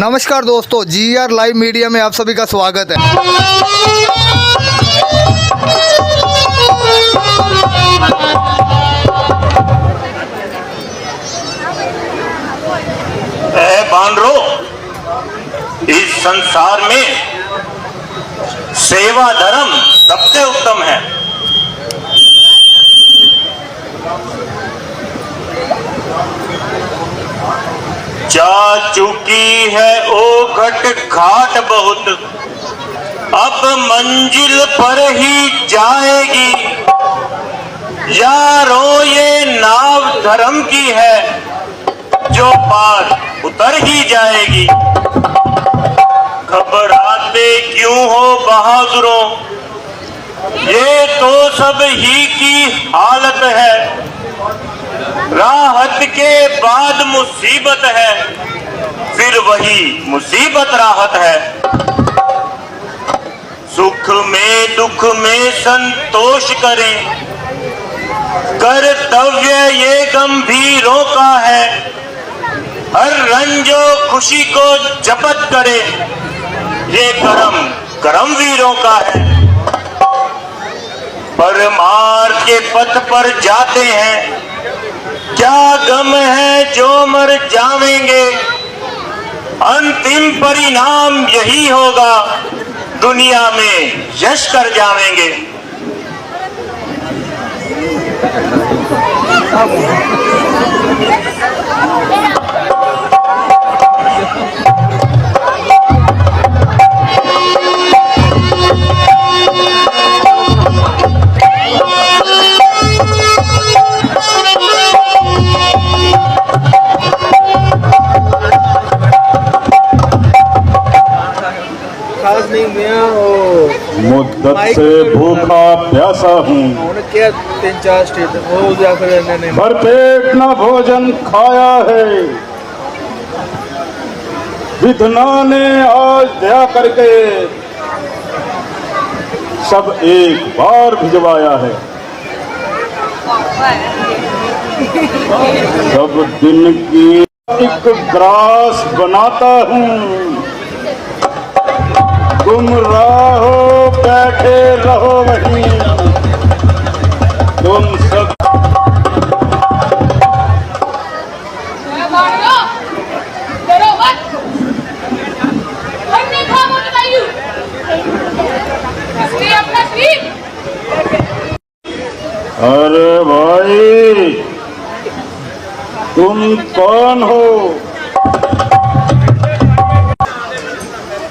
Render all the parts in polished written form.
नमस्कार दोस्तों, GR live media में आप सभी का स्वागत है। बानरो, इस संसार में सेवा धर्म सबसे उत्तम है। जा चुकी है ओ घट घाट बहुत, अब मंजिल पर ही जाएगी। यारो ये नाव धर्म की है, जो पार उतर ही जाएगी। घबराते क्यों हो बहादुरों, ये तो सब ही की हालत है। राहत के बाद मुसीबत है, फिर वही मुसीबत राहत है। सुख में दुख में संतोष करें, कर्तव्य ये गंभीरों का है। हर रंजो खुशी को जपत करे, ये कर्म वीरों का है। परमार्थ के पथ पर जाते हैं, क्या गम है जो मर जावेंगे। अंतिम परिणाम यही होगा, दुनिया में यश कर जावेंगे। मुद्दत से भूखा प्यासा हूँ, भरपेट न भोजन खाया है। विधना ने आज दया करके सब एक बार भिजवाया है। सब दिन की एक ग्रास बनाता हूँ, तुम रहो बैठे रहो वहीं। तुम सब अरे भाई, तुम कौन हो?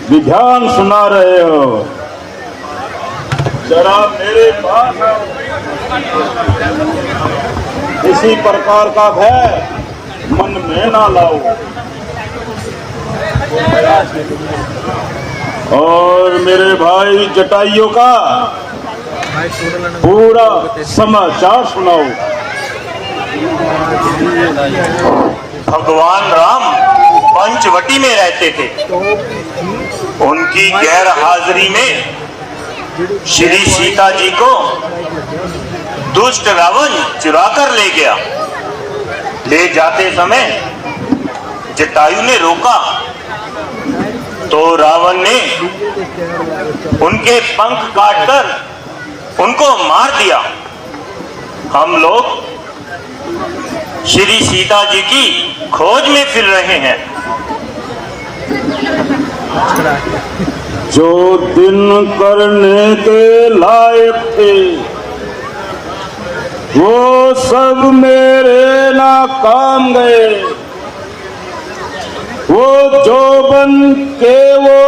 विधान सुना रहे हो, जरा मेरे पास आओ। इसी प्रकार का भय मन में ना लाओ। और मेरे भाई जटाइयों का पूरा समाचार सुनाओ। भगवान राम पंचवटी में रहते थे। उनकी गैर हाजिरी में श्री सीता जी को दुष्ट रावण चुरा कर ले गया। ले जाते समय जटायु ने रोका तो रावण ने उनके पंख काटकर उनको मार दिया। हम लोग श्री सीता जी की खोज में फिर रहे हैं। जो दिन करने के लायक थे, वो सब मेरे नाकाम गए। वो जो बन के वो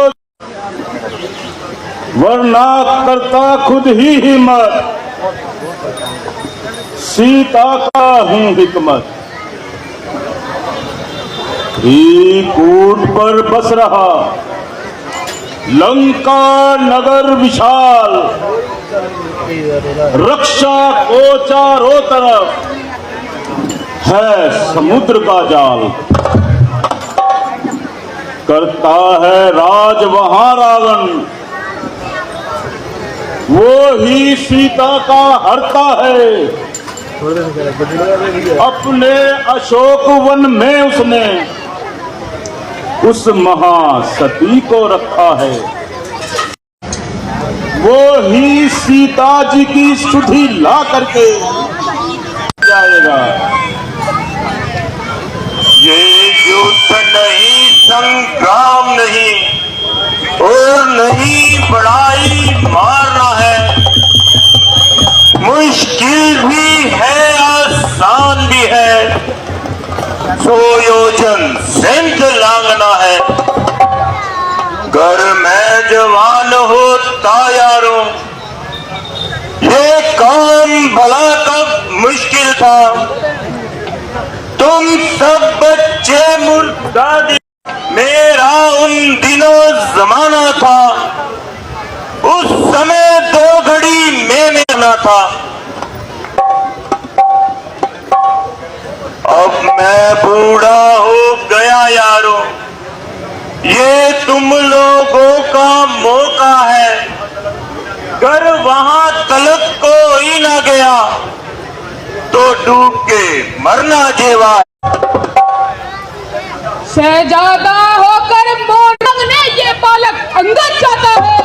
वरना करता खुद ही हिम्मत। सीता का हूँ हिकमत। कूट पर बस रहा लंका नगर विशाल। रक्षा को चारों तरफ है समुद्र का जाल। करता है राज वहां रावण, वो ही सीता का हरता है। अपने अशोक वन में उसने उस महासती को रखा है। वो ही सीता जी की सुधि ला करके जाएगा। ये युद्ध नहीं, संग्राम नहीं और नहीं बड़ाई मारना है। मुश्किल भी है, आसान भी है। 100 योजन सेंध लांगना है। घर में जवान होता यारों, ये काम भला कब मुश्किल था। तुम सब बच्चे मुर्दा, मेरा उन दिनों जमाना था। उस समय 2 घड़ी में ना था। अब मैं बूढ़ा हो गया यारों, ये तुम लोगों का मौका है। अगर वहां तलक कोई ना गया तो डूब के मरना जेवा। शहजादा होकर मोरंग ने ये बालक अंगद चाहता है।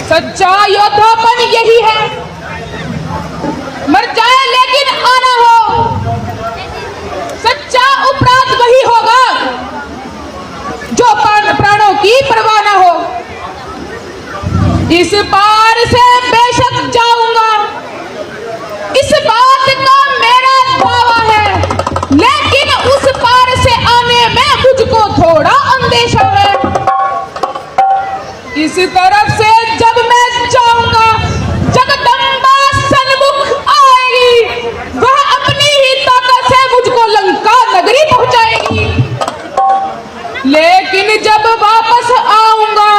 सच्चा योद्धापन यही है, मर जाए लेकिन आना हो। सच्चा उपराध वही होगा जो प्राणों की परवाह न हो। इस पार से बेशक जाऊंगा, इस बात का मेरा दावा है, लेकिन उस पार से आने में मुझको थोड़ा अंदेशा है। इस तरफ से जब मैं जाऊंगा, जगदम्बा सन्मुख आएगी। वह अपनी ही ताकत से मुझको लंका नगरी पहुंचाएगी। लेकिन जब वापस आऊंगा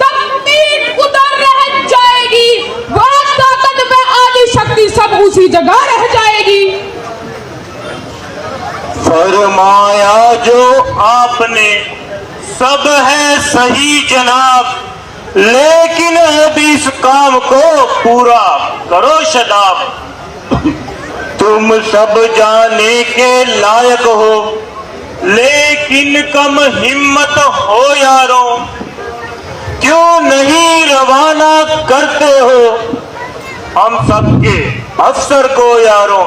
तब पीठ उधर रह जाएगी। वह ताकत व आदि शक्ति सब उसी जगह रह जाएगी। फरमाया जो आपने सब है सही जनाब, लेकिन अब इस काम को पूरा करो शदाब। तुम सब जाने के लायक हो, लेकिन कम हिम्मत हो यारों। क्यों नहीं रवाना करते हो हम सबके अफसर को यारों।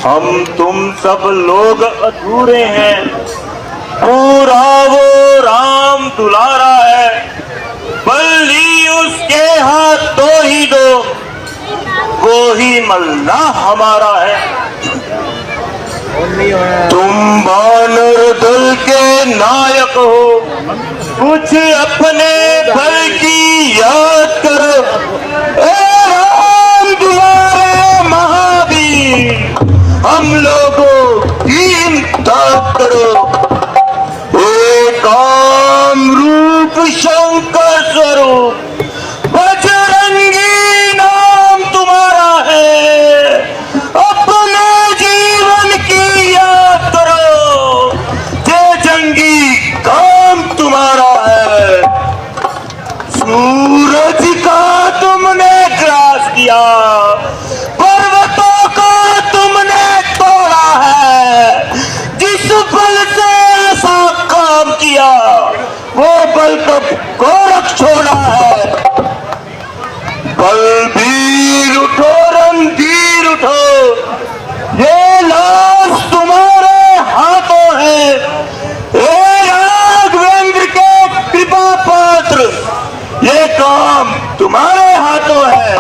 हम तुम सब लोग अधूरे हैं, पूरा वो राम दुलारा है। बल्ली उसके हाथ तो ही दो, वो ही मल्ला हमारा है। तुम वानर दल के नायक हो, कुछ अपने बल की याद करो। ए राम दुलारे महावीर, हम लोगों की इमदाद करो। काम रूप शंकर स्वरूप बजरंगी नाम तुम्हारा है। अपने जीवन की याद करो, जय जंगी काम तुम्हारा है। सूरज का तुमने ग्रास किया, पर्वतों को तुमने तोड़ा है। जिस बल से ऐसा काम किया, वो बल कब गोरख छोड़ा है। बलबीर उठो, रणधीर उठो, ये लाश तुम्हारे हाथों है। ए राघवेंद्र के कृपा पात्र, ये काम तुम्हारे हाथों है।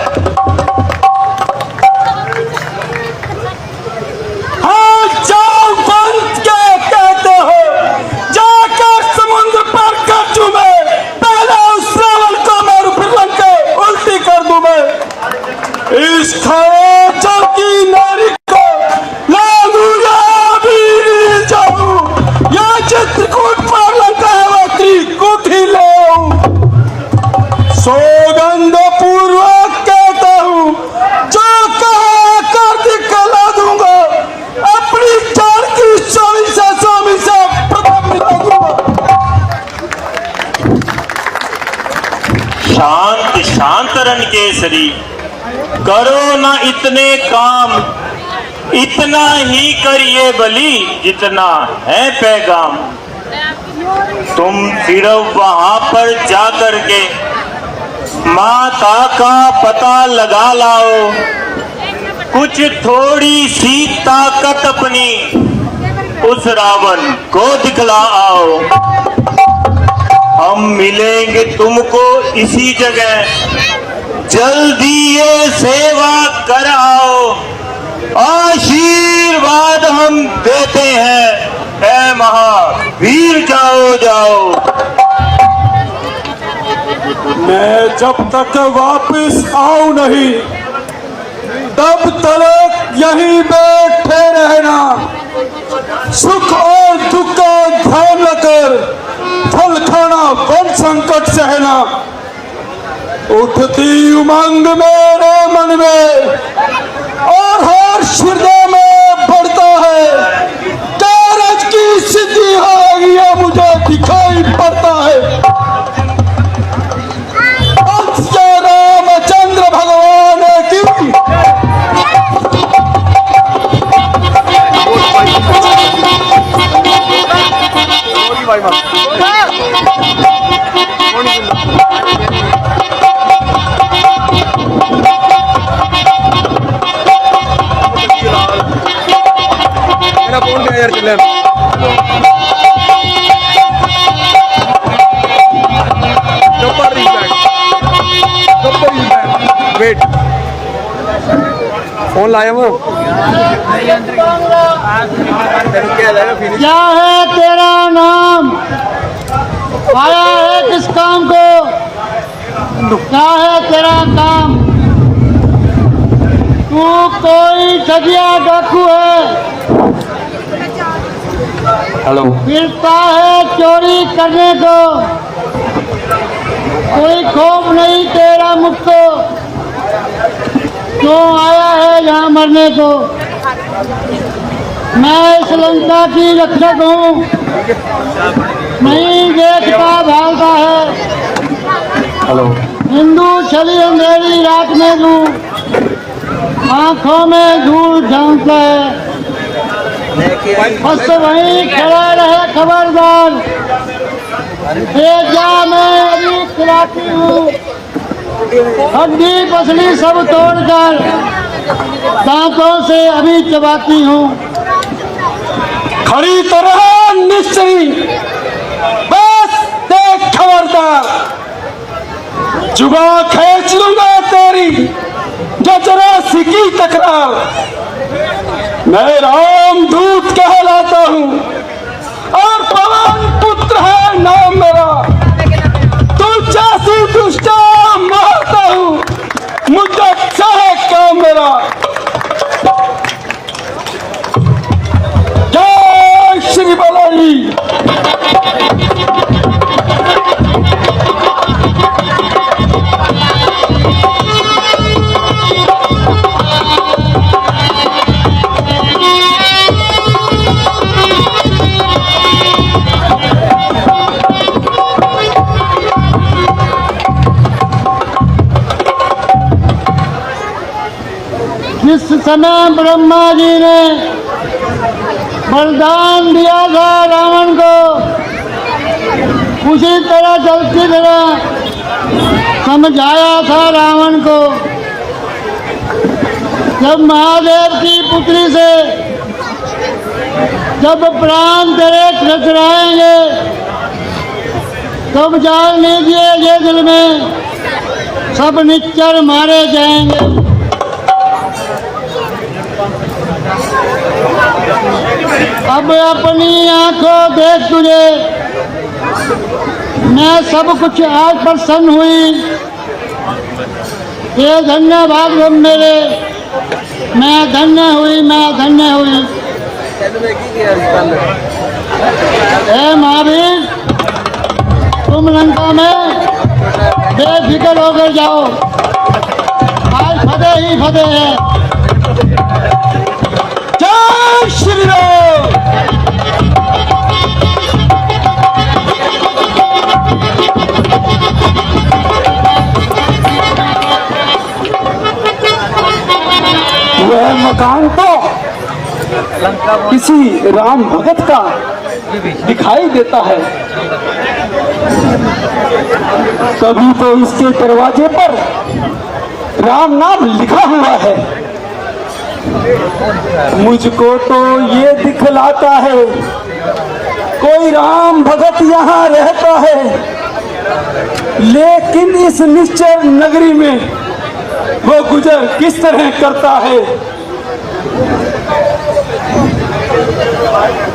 इस खड़े चौकी नारी को लालूया भी जाऊं, या चित्रकूट पर लंका है त्रिकूट ही ले आऊं। सौगंध पूर्वक कहता हूं, जो कहा कर दिखला दूंगा। अपनी जान की स्वामी से प्रताप मिला दूंगा। शांत शांत रण केसरी, करो ना इतने काम, इतना ही करिए बली जितना है पैगाम। तुम सिर्फ वहां पर जा करके माता का पता लगा लाओ, कुछ थोड़ी सी ताकत अपनी उस रावण को दिखला आओ। हम मिलेंगे तुमको इसी जगह, जल्दी ये सेवा कर आओ। आशीर्वाद हम देते हैं, ऐ महावीर जाओ जाओ। मैं जब तक वापस आऊं नहीं तब तक यहीं बैठे रहना, सुख और दुख का ध्यान रखकर फल खाना वन संकट सहना। उठती उमंग मेरे मन में और हर हृदय में बढ़ता है, कारज की सिद्धि हो गया मुझे दिखाई पड़ता है। रामचंद्र भगवान की यार चले वेट फोन लाया वो क्या है तेरा नाम, आया है किस काम को, क्या है तेरा काम। तू कोई ठगिया डाकू है, हेलो फिरता है चोरी करने को, कोई खौफ नहीं तेरा मुझको, क्यों आया है यहाँ मरने को। मैं इस लंका की रक्षक हूँ, नहीं देखता भागता है। हेलो हिंदू छवि अंधेरी रात में दूं, आंखों में धूल झांकता है। बस वहीं खड़ा रहे खबरदार, जा मैं अभी खिलाती हूँ, हड्डी पसली सब तोड़कर दांतों से अभी चबाती हूँ। खड़ी तरह निश्चयी बस देख खबरदार, जुबा खींच लूंगा तेरी जो जरा सी की तकरार। मैं रामदूत कहलाता हूँ और पवन पुत्र है नाम मेरा, तू जैसी दुष्टा मारता हूँ मुझे चाहे काम मेरा। जय श्री बलराई। जिस समय ब्रह्मा जी ने वरदान दिया था रावण को, उसी तरह जल्दी तरह समझाया था रावण को। जब महादेव की पुत्री से जब प्राण तेरे टकराएंगे तब जान लीजिए ये दिल में सब निच्चर मारे जाएंगे। अब अपनी आंखों देख तुझे, मैं सब कुछ आज प्रसन्न हुई। ये धन्य भाग मेरे, मैं धन्य हुई, मैं धन्य हुई। हे महावीर, तुम लंका में बेफिक्र होकर जाओ, आज फतेह ही फतेह है। जय श्री राम। मकान तो किसी राम भगत का दिखाई देता है। कभी तो इसके दरवाजे पर राम नाम लिखा हुआ है। मुझको तो ये दिखलाता है कोई राम भगत यहाँ रहता है, लेकिन इस निश्चर नगरी में वो गुजर किस तरह करता है।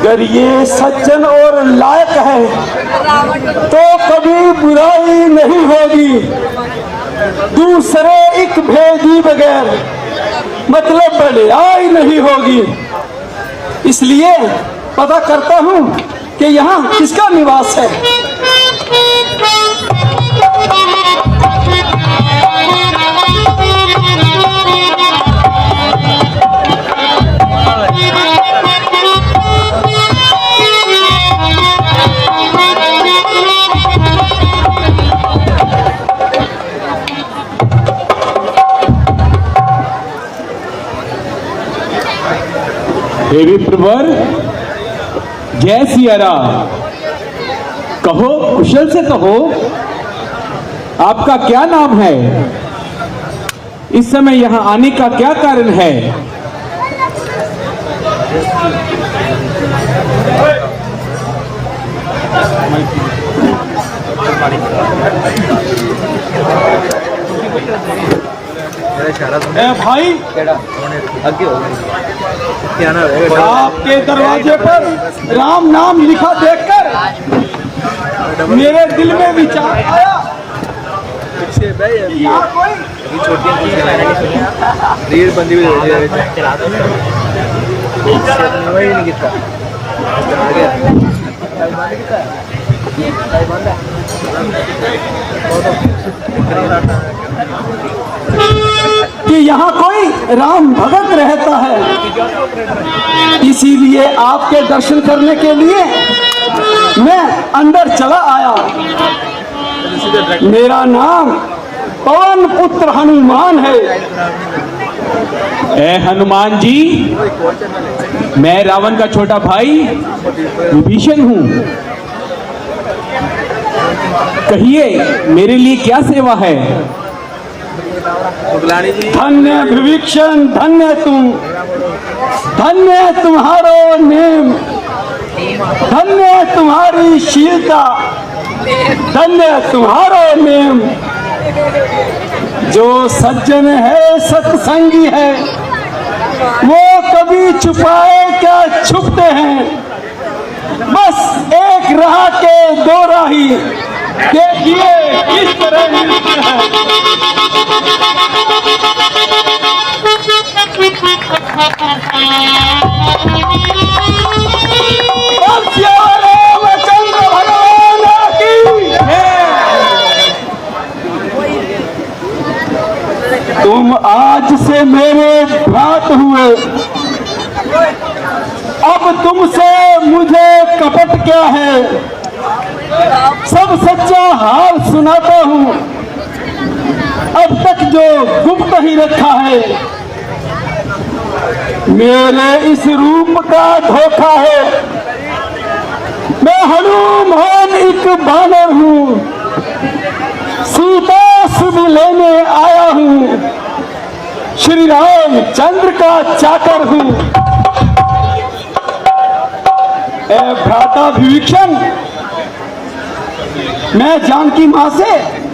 अगर ये सज्जन और लायक है तो कभी बुराई नहीं होगी, दूसरे एक भेदी बगैर मतलब बढ़ियाई नहीं होगी। इसलिए पता करता हूँ कि यहाँ किसका निवास है। देवी प्रवर, जय सिया राम। कहो, कुशल से कहो, आपका क्या नाम है? इस समय यहाँ आने का क्या कारण है? भाई, आपके दरवाजे पर राम नाम लिखा देखकर मेरे दिल में विचार आया। यहाँ कोई कि यहाँ कोई राम भगत रहता है, इसीलिए आपके दर्शन करने के लिए मैं अंदर चला आया। मेरा नाम पवन पुत्र हनुमान है। ए हनुमान जी, मैं रावण का छोटा भाई विभीषण हूँ। कहिए, मेरे लिए क्या सेवा है? धन्य विभीषण, धन्य तुम, धन्य तुम्हारो नेम, धन्य तुम्हारी शीलता, धन्य तुम्हारो नेम। जो सज्जन है सत्संगी है, वो कभी छुपाए क्या छुपते हैं। बस एक राह के दो राही, देखिए किस तरह मिलते हैं। रामचंद्र भगवान की तुम आज से मेरे भ्रात हुए, अब तुमसे मुझे कपट क्या है। सब सच्चा हाल सुनाता हूँ, अब तक जो गुप्त ही रखा है। मेरे इस रूप का धोखा है। मैं हनुमान एक बानर हूँ, सीता सुध लेने आया हूँ, श्री रामचंद्र का चाकर हूँ। ए भ्राता विभीषण, मैं जानकी मां से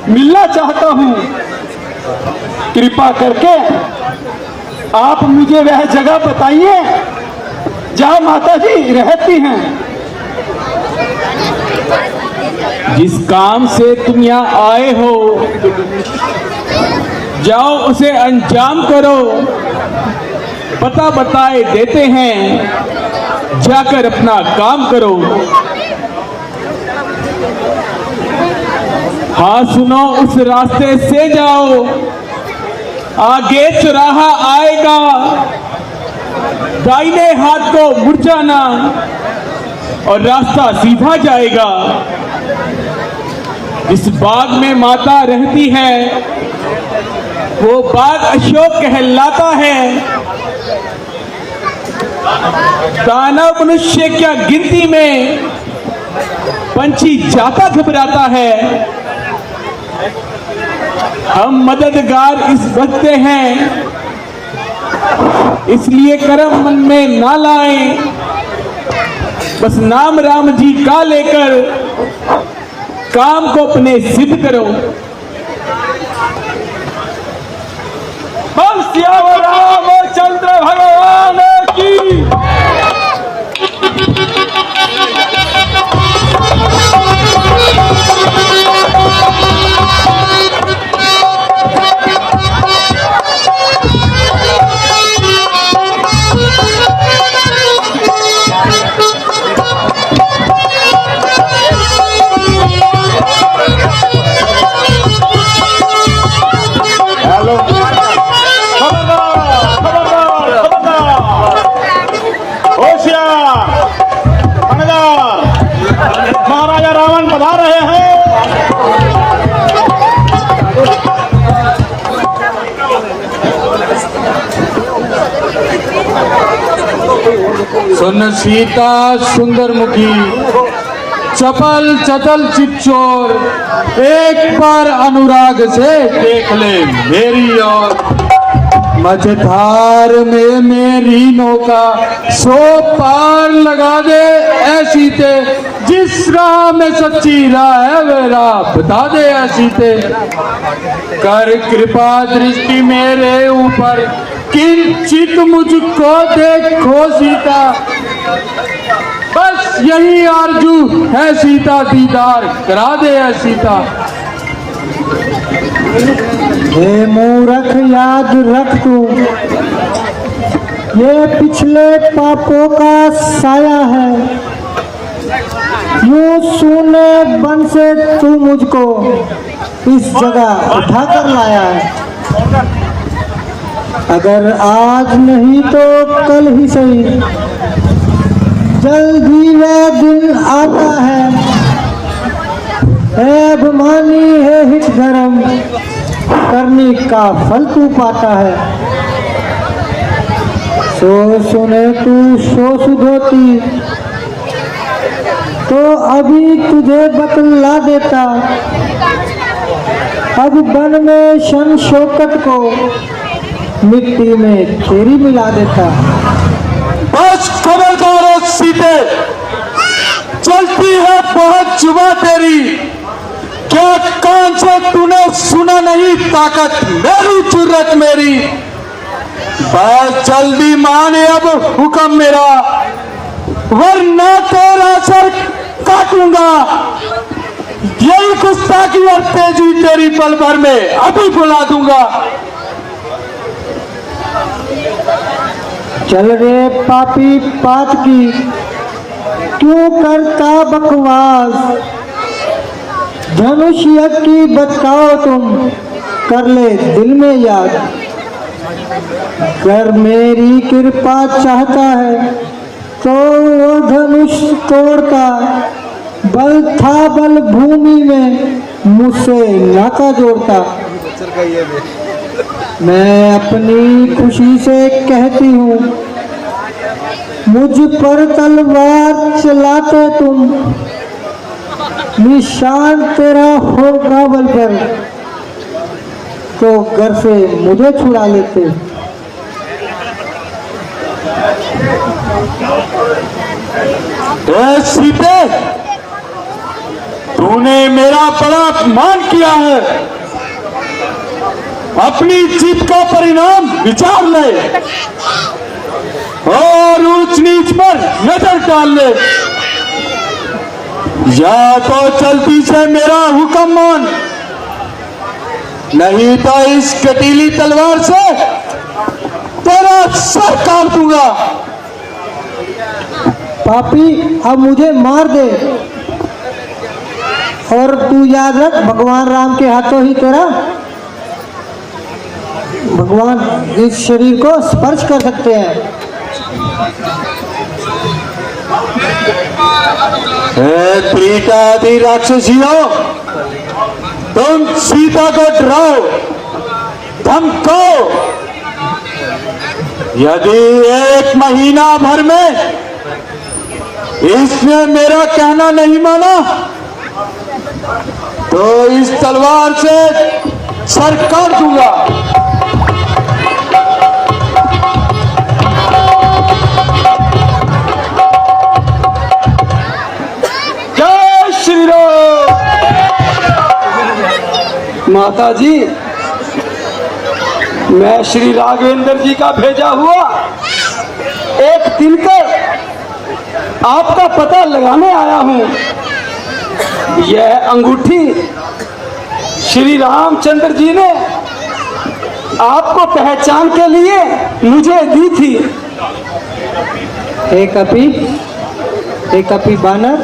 मिलना चाहता हूँ। कृपा करके आप मुझे वह जगह बताइए जहाँ माता जी रहती हैं। जिस काम से तुम यहाँ आए हो, जाओ उसे अंजाम करो। पता बताए देते हैं, जाकर अपना काम करो। हाँ सुनो, उस रास्ते से जाओ, आगे चौराहा आएगा, दाहिने हाथ को मुड़ जाना और रास्ता सीधा जाएगा। इस बाग में माता रहती है, वो बाग अशोक कहलाता है। दानव मनुष्य क्या गिनती में पंछी जाता घबराता है। हम मददगार इस भक्ते हैं, इसलिए कर्म मन में ना लाएं, बस नाम राम जी का लेकर काम को अपने सिद्ध करो। हम सियावर रामचंद्र भगवान की। महाराजा रावण पधार रहे हैं। सुन सीता सुंदर मुखी, चपल चतल चिच्चोर, एक बार अनुराग से देख ले मेरी ओर। मझधार में मेरी नौका सो पार लगा दे ऐसी ते, जिस राह में सच्ची राह है वे राह बता दे ऐसी ते। कर कृपा दृष्टि मेरे ऊपर, किंचित मुझको देखो सीता। बस यही आरजू है सीता, दीदार करा दे है सीता। हे मूर्ख याद रख तू, ये पिछले पापों का साया है। यूं सूने बन से तू मुझको इस जगह उठा कर लाया है। अगर आज नहीं तो कल ही सही, जल्द ही वह दिन आता है। अभिमानी है हित धर्म, करने का फल तू पाता है। सो सुने तू सो सुधोती, तो अभी तुझे बतला देता। अब वन में शन शौकत को मिट्टी में तेरी मिला देता। बस खबरदार सीते, चलती है बहुत जुबा तेरी। क्या कान से तूने सुना नहीं ताकत मेरी, जुर्रत मेरी। बस जल्दी माने अब हुक्म मेरा, वरना तेरा सर काटूंगा। यही गुस्ताखी और तेजी तेरी पल भर में अभी बुला दूंगा। चल रे पापी पात की, क्यों करता बकवास। धनुष यज्ञ की बताओ तुम, कर ले दिल में याद। कर मेरी कृपा चाहता है तो वो धनुष तोड़ता। बल था बल भूमि में, मुझसे नाता जोड़ता। मैं अपनी खुशी से कहती हूँ, मुझ पर तलवार चलाते तुम। निशान तेरा होगा बल पर, तो घर से मुझे छुड़ा लेते। सीते, तूने मेरा बड़ा अपमान किया है। अपनी जीत का परिणाम विचार ले और ऊंच नीच पर नजर डाल ले। या तो जल्दी से मेरा हुक्म मान, नहीं तो इस कटीली तलवार से तेरा सर काट दूंगा। पापी अब मुझे मार दे, और तू याद रख भगवान राम के हाथों ही तेरा भगवान इस शरीर को स्पर्श कर सकते हैं। त्रिटादि राक्षसियों, तुम सीता को डराओ, धमकाओ, यदि 1 महीना भर में इसने मेरा कहना नहीं माना तो इस तलवार से सर काट दूंगा। जय श्री राम। माता जी, मैं श्री राघवेंद्र जी का भेजा हुआ एक तिनकर आपका पता लगाने आया हूं। यह अंगूठी श्री रामचंद्र जी ने आपको पहचान के लिए मुझे दी थी। एक कपी बानर,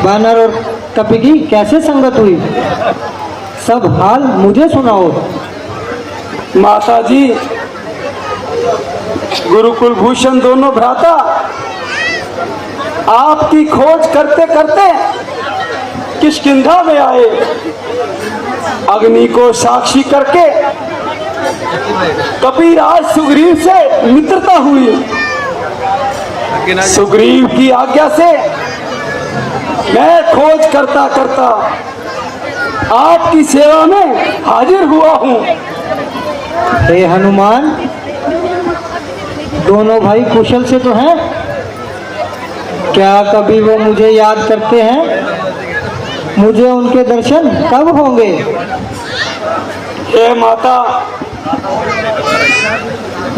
बानर और कपी की कैसे संगत हुई? सब हाल मुझे सुनाओ। माता जी, गुरुकुल भूषण दोनों भ्राता आपकी खोज करते करते किष्किंधा में आए। अग्नि को साक्षी करके कपिराज सुग्रीव से मित्रता हुई। सुग्रीव की आज्ञा से मैं खोज करता करता आपकी सेवा में हाजिर हुआ हूं। हे हनुमान, दोनों भाई कुशल से तो हैं? क्या कभी वो मुझे याद करते हैं? मुझे उनके दर्शन कब होंगे? हे माता,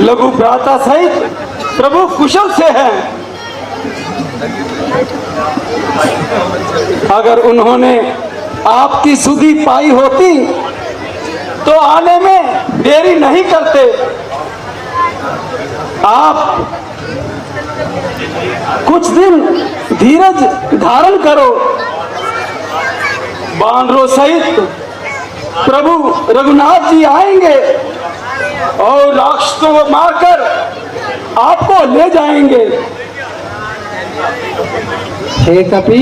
लघु भ्राता सहित प्रभु कुशल से हैं। अगर उन्होंने आपकी सुधि पाई होती तो आने में देरी नहीं करते। आप कुछ दिन धीरज धारण करो। बानरों सहित प्रभु रघुनाथ जी आएंगे और राक्षसों को मारकर आपको ले जाएंगे। हे कपि,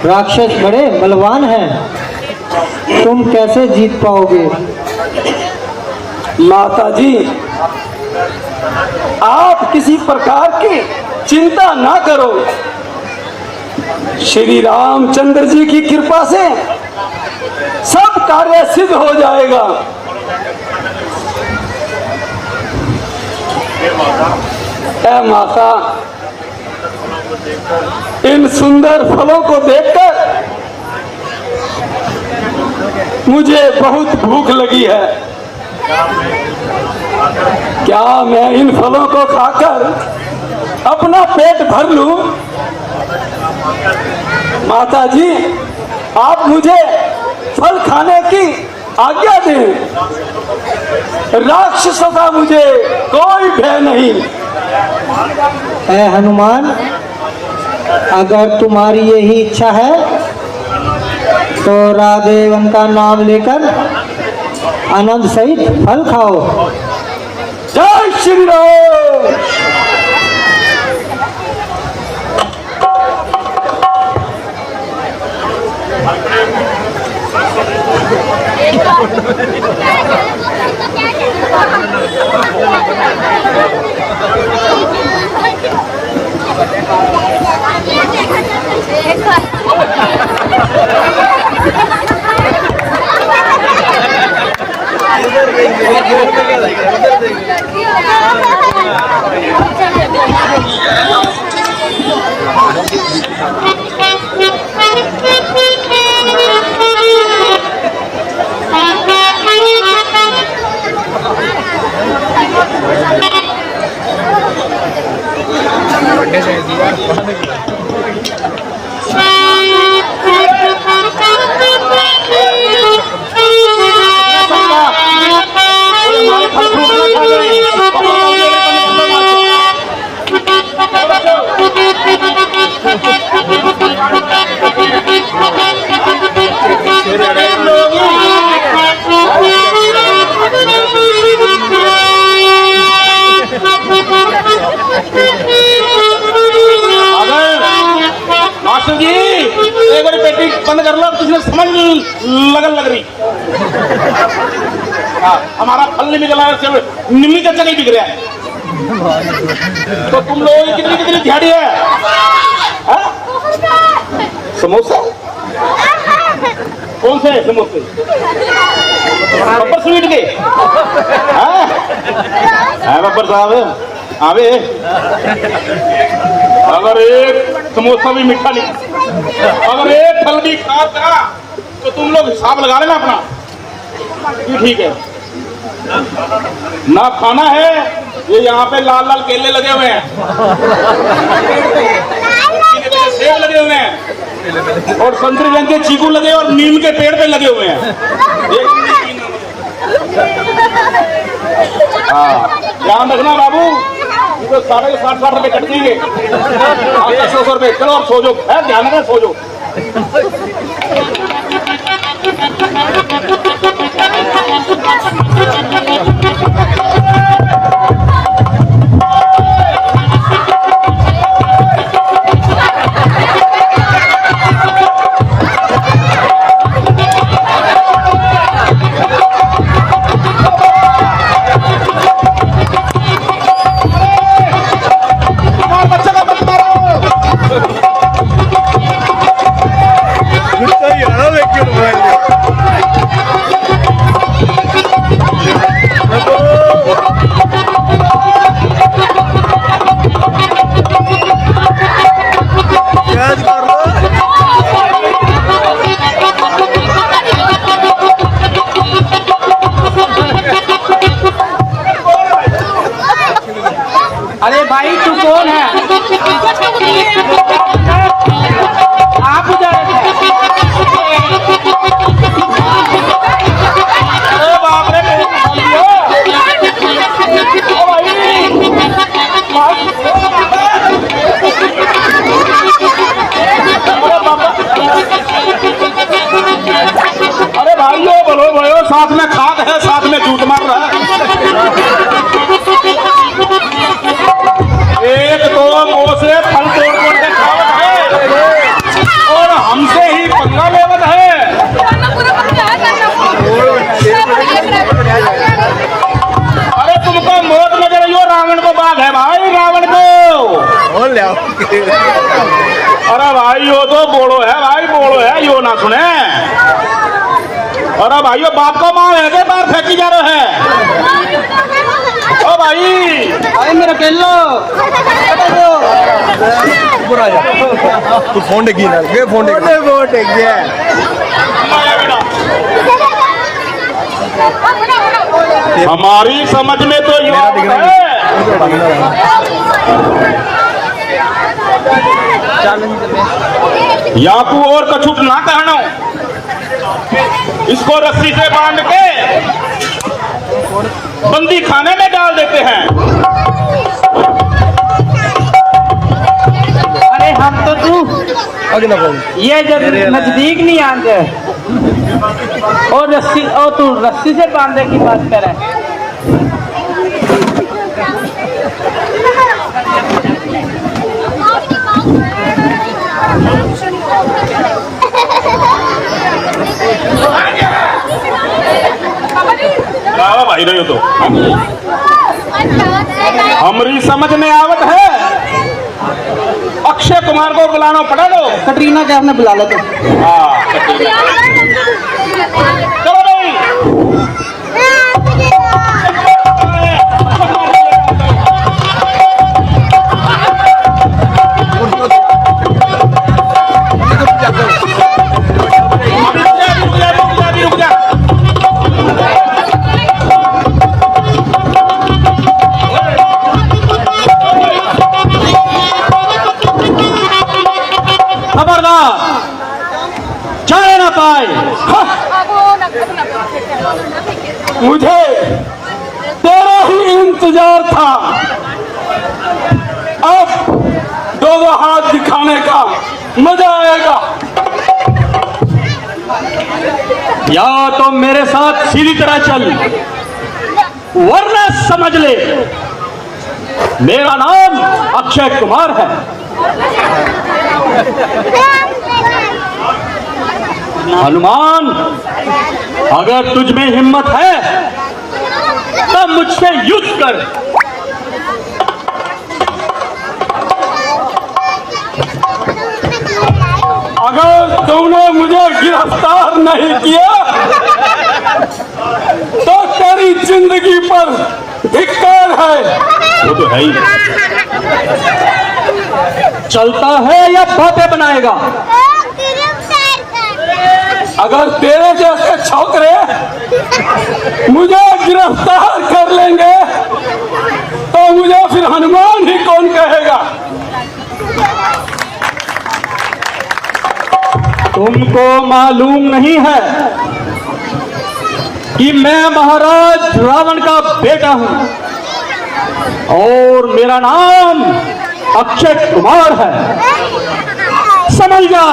राक्षस बड़े बलवान हैं, तुम कैसे जीत पाओगे? माता जी, आप किसी प्रकार की चिंता ना करो। श्री रामचंद्र जी की कृपा से सब कार्य सिद्ध हो जाएगा। ऐ माता, इन सुंदर फलों को देखकर मुझे बहुत भूख लगी है। क्या मैं इन फलों को खाकर अपना पेट भर लूं? माता जी, आप मुझे फल खाने की आज्ञा दें। राक्षसों का मुझे कोई भय नहीं। हे हनुमान, अगर तुम्हारी यही इच्छा है तो राधेवन का नाम लेकर आनंद सहित फल खाओ। जय श्री राम। मास्टर जी एक बार पेटी बंद कर लो, किसी ने समझ लगन लग रही। हमारा फल नहीं बिक रहा है, निम्मी कच्चा नहीं बिक रहा है। तो तुम लोगों की कितनी कितनी दिहाड़ी है? हाँ? समोसा? कौन से समोसे? बब्बर स्वीट के? हाँ? बब्बर साहब आवे, अगर एक समोसा भी मीठा नहीं, अगर एक फल भी खाता तो तुम लोग हिसाब लगा लेना अपना कि ठीक है ना। खाना है ये यहाँ पे लाल लाल केले लगे हुए हैं, सेब लगे हुए हैं और संतरी रंग के चीकू लगे और नीम के पेड़ पे लगे हुए हैं। हाँ ध्यान रखना बाबू, तो 60 रुपए कट देंगे, 100 रुपए। चलो अब सो जाओ, ध्यान रखना, सो जाओ। अरे भाई तू कौन है? आप उधर बाप रे, अरे भाइयों बोलो बोलो, साथ में खाद है, साथ में जूत मार रहा है। एक तो मुंह से फल तोड़ तोड़ के खावत है और हमसे ही पंगा लेवत है। अरे तुमको मौत नजर आई हो, रावण को बाघ है भाई, रावण को। अरे भाई यो तो बोलो है भाई, बोलो है, यो ना सुने। अरे भाई यो बाप को मार है के बाहर फेंकी जा रहे हैं। ओ भाई मेरा केलो तू फोन डेगी ना, ये फोन डेगी है। हमारी समझ में तो ये है याकू और कछुट ना कहना, इसको रस्सी से बांध के बंदी खाने में डाल देते हैं। अरे हम तो तू ये जब नजदीक नहीं आते और रस्सी, और तू रस्सी से बांधने की बात कर रहा है। भाई रही हो तो हमारी समझ में आवत है। अक्षय कुमार को बुलाना पड़ेगा। कटरीना कैफ ने बुला लो तो। हाँ चलो भाई, रुक जा। खबरदार जाने ना पाए। मुझे तेरा ही इंतजार था। अब दो हाथ दिखाने का मजा आएगा। या तो मेरे साथ सीधी तरह चल, वरना समझ ले मेरा नाम अक्षय कुमार है। हनुमान, अगर तुझ में हिम्मत है तो मुझसे युद्ध कर। अगर तुमने मुझे गिरफ्तार नहीं किया तो तेरी जिंदगी पर धिक्कार है। वो तो है ही। चलता है या बातें बनाएगा? अगर तेरे जैसे छोकरे मुझे गिरफ्तार कर लेंगे तो मुझे फिर हनुमान ही कौन कहेगा। तुमको मालूम नहीं है कि मैं महाराज रावण का बेटा हूं और मेरा नाम अक्षय कुमार है। समझ जा,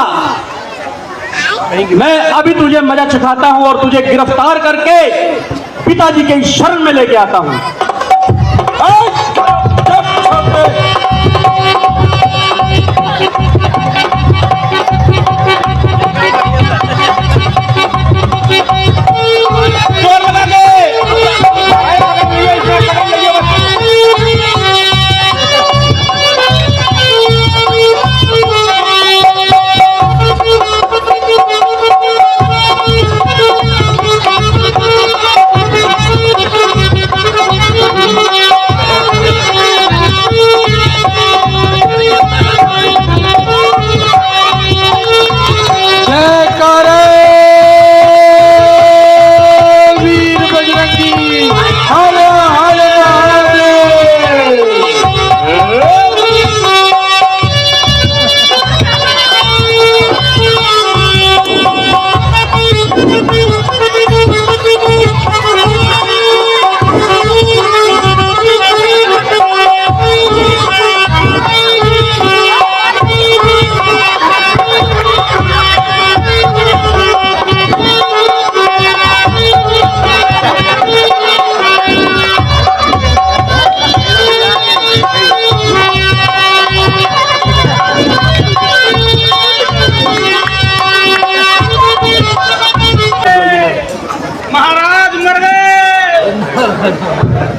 मैं अभी तुझे मजा चखाता हूं और तुझे गिरफ्तार करके पिताजी के शरण में लेके आता हूं।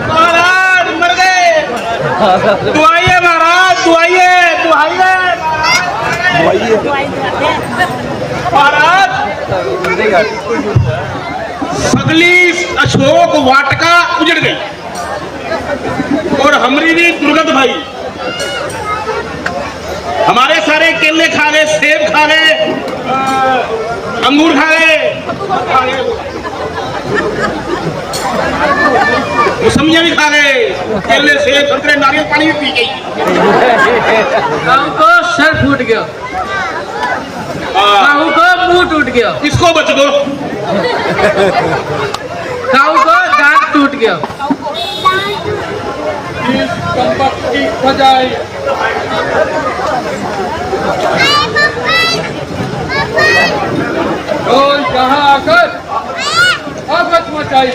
महाराज मर गए। तू आइए महाराज, तू आइए, तू आइए महाराज। सगली अशोक वाटिका उजड़ गई और हमारी भी दुर्गत भाई। हमारे सारे केले खा गए, सेब खा गए, अंगूर खा गए, मौसमियां भी खा गए, केले सेब संतरे नारियल पानी भी पी गई। गाँव को सर फूट गया, गाँव को मुंह टूट गया, किसको बच गो? गाँव को दांत टूट गया। इस संपत्ति की बजाय रोज यहाँ आकर आफत मचाई।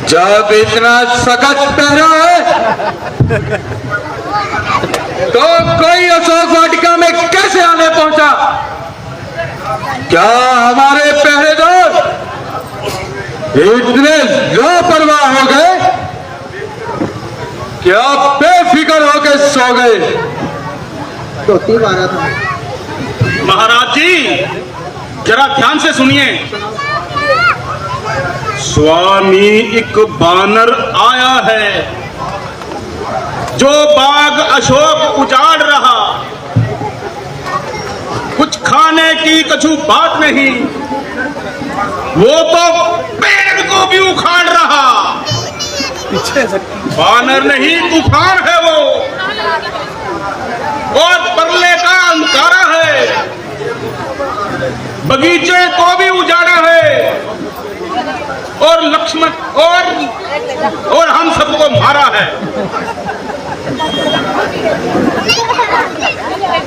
जब इतना सख्त पहरा है तो कोई अशोक वाटिका में कैसे आने पहुंचा? क्या हमारे पहरेदार इतने लापरवाह हो गए? क्या बेफिक्र होकर सो गए? महाराज जी जरा ध्यान से सुनिए। स्वामी एक बानर आया है जो बाग अशोक उजाड़ रहा। कुछ खाने की कछु बात नहीं, वो तो पेड़ को भी उखाड़ रहा। बानर नहीं तूफान है वो, और परले का अंधकारा है। बगीचे को भी उजाड़ा है और लक्ष्मण और हम सबको मारा है।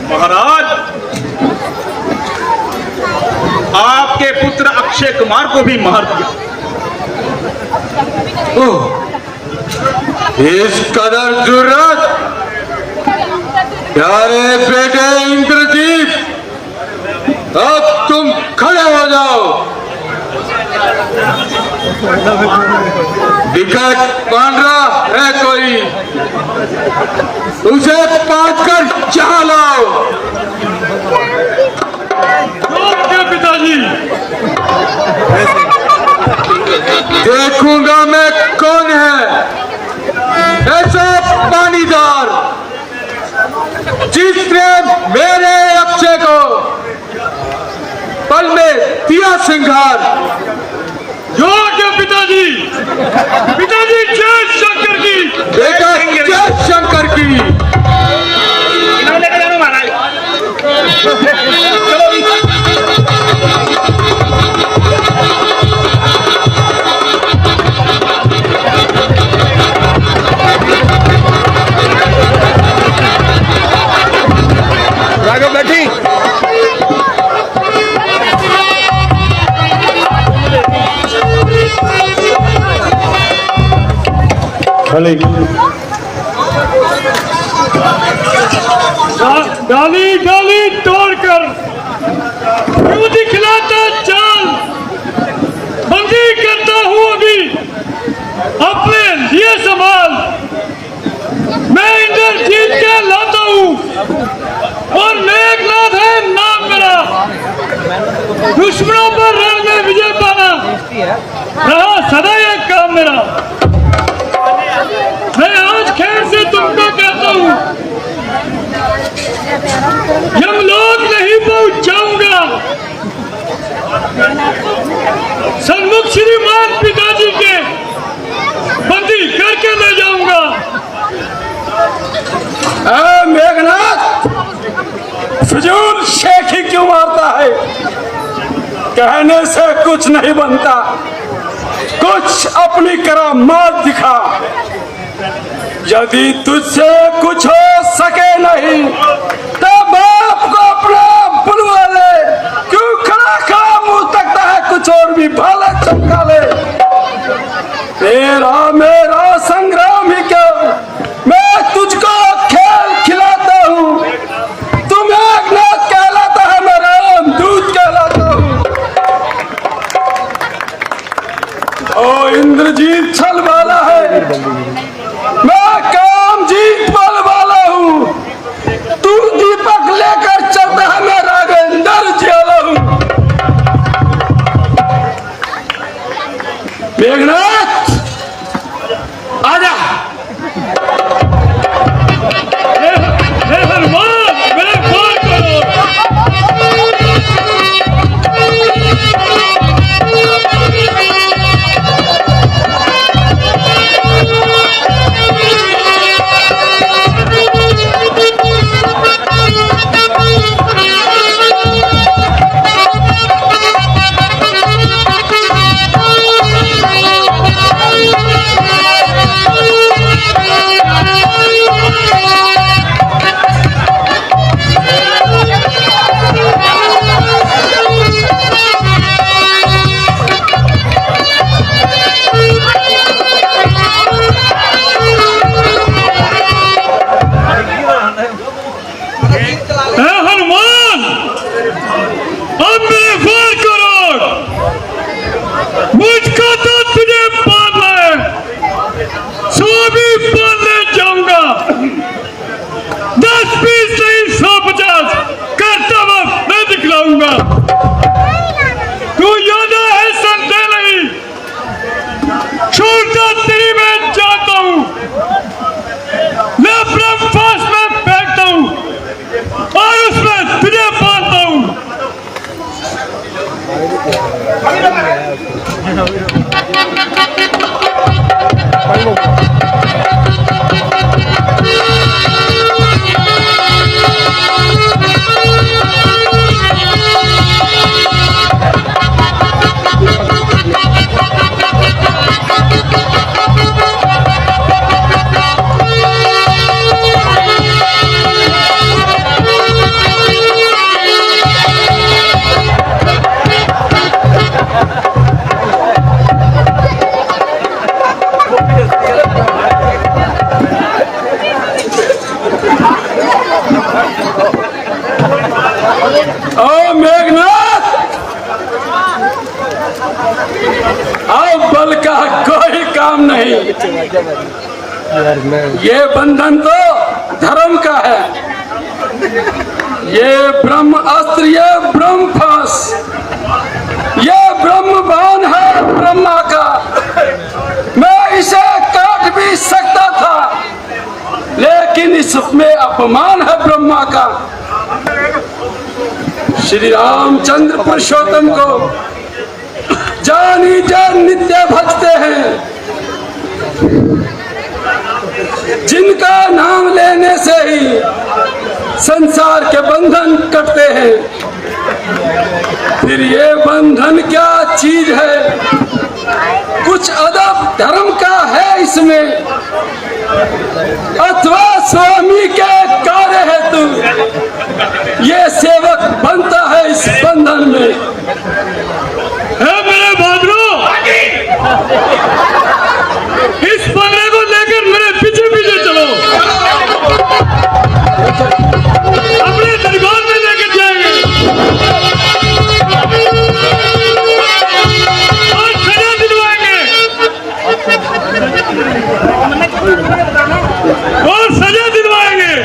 महाराज आपके पुत्र अक्षय कुमार को भी मार दिया। इस कदर जुर्रत, प्यारे बेटे इंद्रजीत, अब तुम खड़े हो जाओ। विकेट पांडरा है कोई, उसे पाट कर चाह लाओ। पिताजी, देखूंगा मैं कौन है ऐसा पानीदार जिसने मेरे अक्षय को पल में दिया सिंगार। योग्य पिताजी, पिताजी जय शंकर की। बेटा जय शंकर की। लेकर जाना महाराज। राघव बैठी। डाली डाली तोड़कर क्यों दिखलाता चाल, बंदी करता हूँ अभी अपने लिए संभाल। मैं इंद्रजीत के लाता हूँ और मेघनाथ है नाम मेरा। दुश्मनों पर रण में विजय पाना रहा सदा ये काम मेरा। मैं आज खैर से तुमको कहता हूँ, यमलोक नहीं पहुंच जाऊंगा, सन्मुख श्रीमान पिताजी के बंदी करके ले जाऊंगा। मेघनाथ, फिजूल शेखी क्यों मारता है? कहने से कुछ नहीं बनता, कुछ अपनी करामात दिखा। यदि तुझसे कुछ हो सके नहीं तो बाप को अपना बुलवा ले। क्यों खड़ा खड़ा मुंह तकता है, कुछ और भी भाला चमका ले। तेरा मेरा संग्राम ही क्यों, मैं तुझको खेल खिलाता हूँ। तू मेघनाथ कहलाता है, मैं रामदूत कहलाता हूँ। ओ इंद्रजीत छल वाला है, मैं काम जीत बल वाला हूँ। तू दीपक लेकर चलता है, मैं राघवेंद्र ज्वाला हूँ। मेघनाथ आजा। ये बंधन तो धर्म का है, ये ब्रह्म अस्त्र, ये ब्रह्म फांस, ये ब्रह्म बाण है ब्रह्मा का। मैं इसे काट भी सकता था, लेकिन इसमें अपमान है ब्रह्मा का। श्री रामचंद्र पुरुषोत्तम को जानी जान नित्य भजते हैं, जिनका नाम लेने से ही संसार के बंधन कटते हैं। फिर ये बंधन क्या चीज है? कुछ अदब धर्म का है इसमें, अथवा स्वामी के कार्य हेतु ये सेवक बनता है इस बंधन में। है मेरे बहादुरों, इस पगड़े को लेकर मेरे पीछे पीछे चलो, अपने दरबार में लेकर जाएंगे और सजा दिलवाएंगे, और सजा दिलवाएंगे।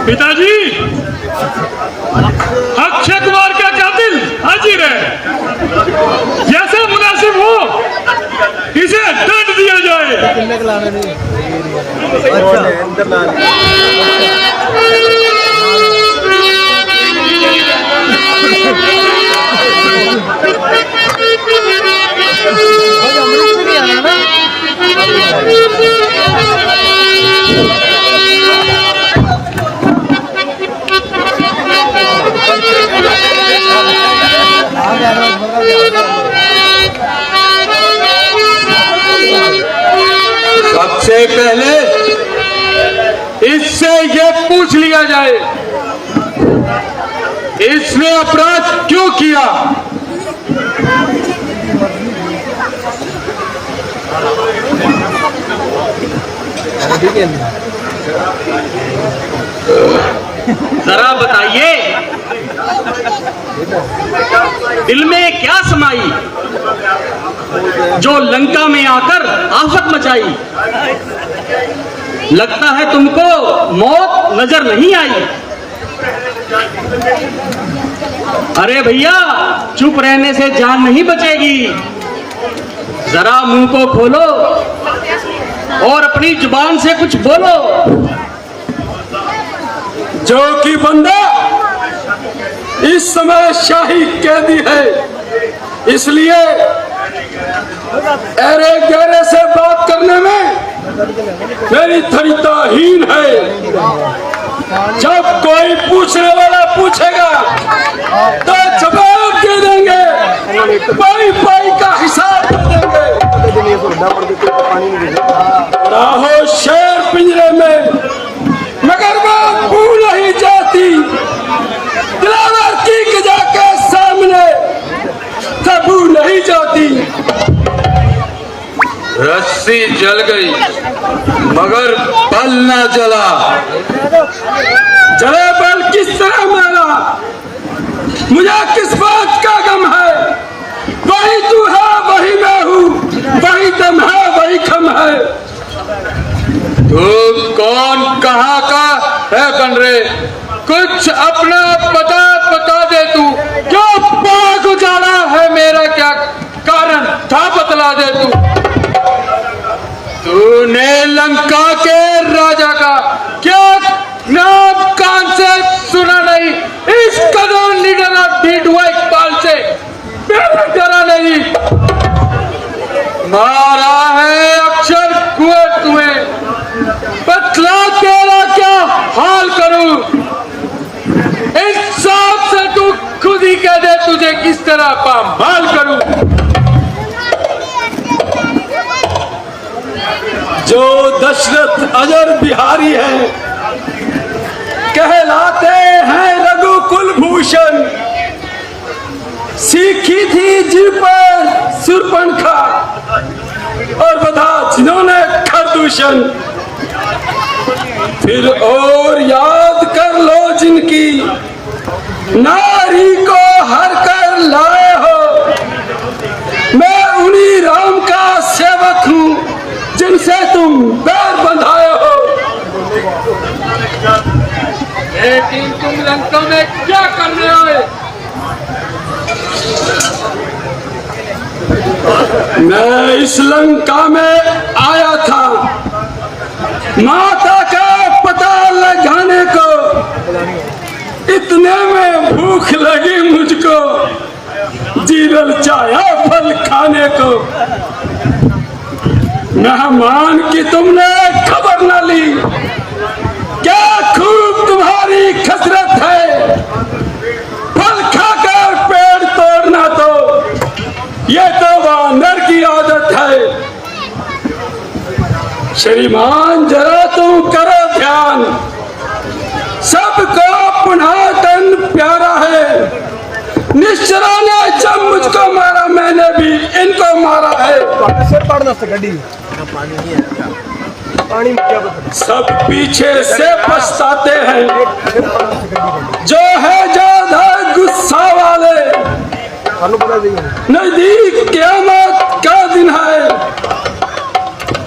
पिताजी, अक्षय कुमार का कातिल हाजिर है, जैसा मुनासिब हो इसे दंड दिया जाए। सबसे पहले इससे ये पूछ लिया जाए, इसने अपराध क्यों किया? जरा बताइए, दिल में क्या समाई जो लंका में आकर आफत मचाई? लगता है तुमको मौत नजर नहीं आई। अरे भैया, चुप रहने से जान नहीं बचेगी, जरा मुंह को खोलो और अपनी जुबान से कुछ बोलो। जो कि बंदा इस समय शाही कैदी है, इसलिए अरे गहरे से बात करने में मेरी धैर्यहीन है। जब कोई पूछने वाला पूछेगा तो जवाब दे देंगे, पाई पाई का हिसाब देंगे। राहो शेर पिंजरे में मगर बात भूल नहीं जाती, दिलावर की गजा के सामने कबू नहीं जाती। रस्सी जल गई मगर बल न जला, जले बल किस तरह मारा? मुझे किस बात का गम है? वही तू है वही मैं हूँ, वही दम है वही खम है। तू कौन कहाँ का है बन रे? कुछ अपना पता बता दे तू, क्यों बाग उजाड़ा है मेरा, क्या कारण था बतला दे तू। तूने लंका के राजा का क्या नाम कान से सुना नहीं, इस कदर निडर ढीठ हुआ इकबाल से मेरा डरा नहीं। मारा है अक्षर कुएं तुम्हें, बतला तेरा क्या हाल करूं। इंसाफ से तू खुद ही कह दे तुझे किस तरह पामाल करूं। जो दशरथ अजर बिहारी है, कहलाते हैं रघुकुल भूषण। सीखी थी जी पर सुरपणखा और बधा जिन्होंने खरदूषण। फिर और याद कर लो जिनकी नारी को हर कर लाए हो। मैं उन्हीं राम का सेवक हूँ जिनसे तुम बैर बंधाए हो। लेकिन तुम लंका में क्या करने आए? मैं इस लंका में आया था माता का पता लगाने को। इतने में भूख लगी मुझको, जीवन चाहा फल खाने को। मेहमान की तुमने खबर न ली, क्या खूब तुम्हारी खसरत है। फल खाकर पेड़ तोड़ना तो ये तो वानर की आदत है। श्रीमान जरा तुम करो ध्यान, सबको पुनः तन प्यारा है। निश्चरा ने जब मुझको मारा, मैंने भी इनको मारा है। सिर पाड़ना से गड्डी पानी नहीं है क्या? पानी में क्या बता? सब पीछे से पछताते हैं, जो है ज्यादा गुस्सा वाले। नजदीक क़यामत का दिन है,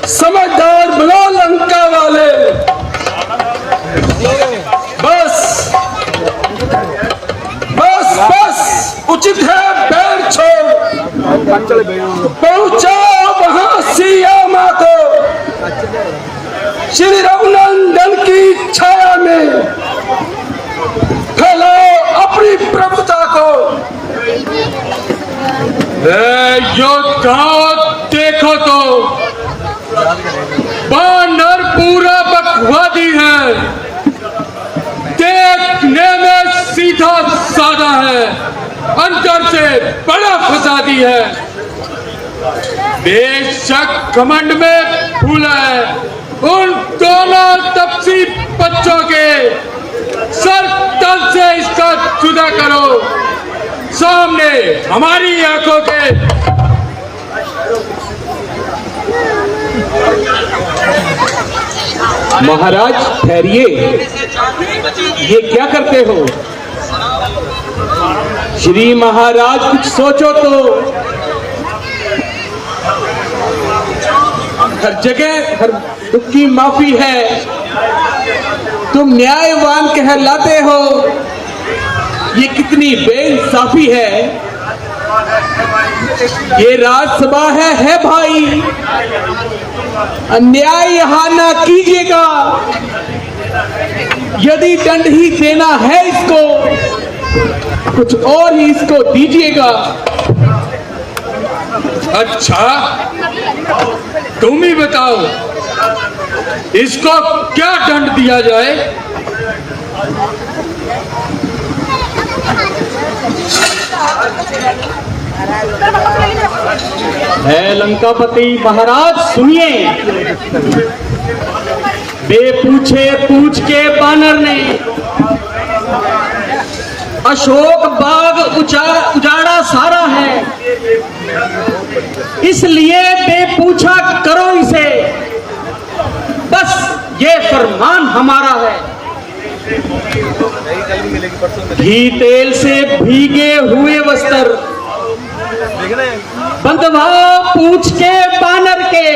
समझदार बनो लंका वाले। बस बस बस उचित है पैर छोड़, पहुंचो वहां सिया माँ को। श्री रघुनंदन की छाया में फैलाओ अपनी प्रभुता को। योद्धा देखो तो बानर पूरा बकवादी है, देखने में सीधा साधा है, अंदर से बड़ा फसादी है। बेशक घमंड में फूला है, उन दोनों तपसी बच्चों के सर तल से इसका जुदा करो, सामने हमारी आंखों के। महाराज ठहरिए, ये क्या करते हो? श्री महाराज कुछ सोचो तो। हर जगह हर दुख की माफी है, तुम न्यायवान कहलाते हो। ये कितनी बेइंसाफी है। ये राजसभा है भाई, अन्याय यहाँ ना कीजिएगा। यदि दंड ही देना है इसको, कुछ और ही इसको दीजिएगा। अच्छा तुम ही बताओ, इसको क्या दंड दिया जाए? है लंकापति महाराज सुनिए। बेपूछे पूछ के बानर ने अशोक बाग उजाड़ा सारा है, इसलिए बेपूछा करो इसे। बस ये फरमान हमारा है। घी तेल से भीगे हुए वस्त्र बंधवा पूछ के बानर के,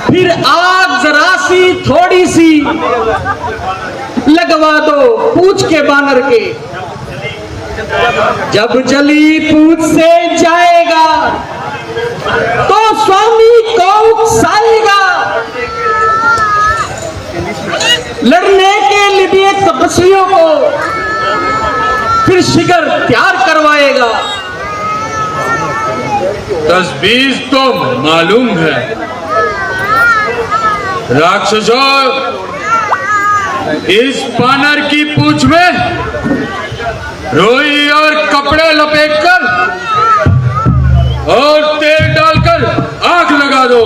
फिर आग जरा सी थोड़ी सी लगवा दो पूछ के बानर के। जब जली पूछ से जाएगा तो स्वामी को उकसाएगा। लड़ने के लिए तपस्वियों को फिर शिकर तैयार करवाएगा। तजवीज तो मालूम है राक्षसों, इस बानर की पूंछ में रोई और कपड़े लपेटकर और तेल डालकर आग लगा दो।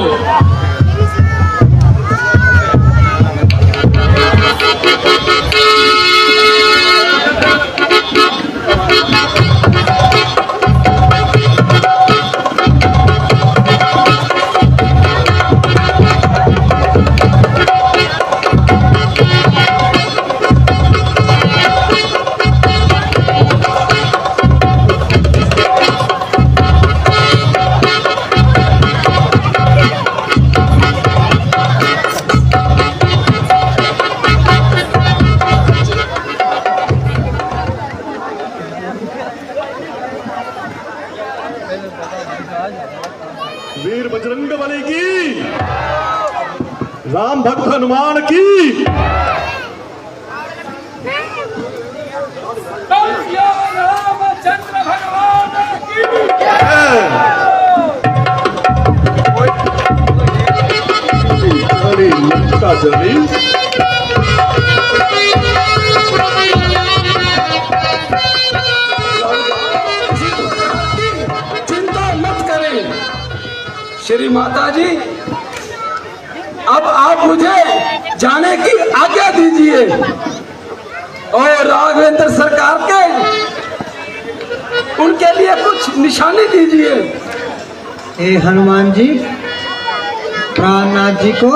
वीर बजरंग बली की, राम भक्त हनुमान की। अरे लंका जली श्री माता जी, अब आप मुझे जाने की आज्ञा दीजिए और राघवेंद्र सरकार के उनके लिए कुछ निशानी दीजिए। हे हनुमान जी, प्राणनाथ जी को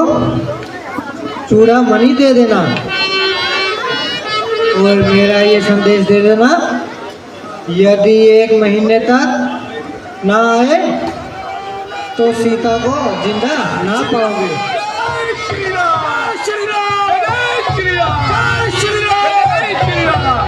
चूड़ा मणि दे देना और मेरा ये संदेश दे देना, यदि 1 महीने तक ना आए तो सीता को जिंदा ना पाओगे। श्री राम, श्री राम, श्री राम, श्री राम, श्री राम।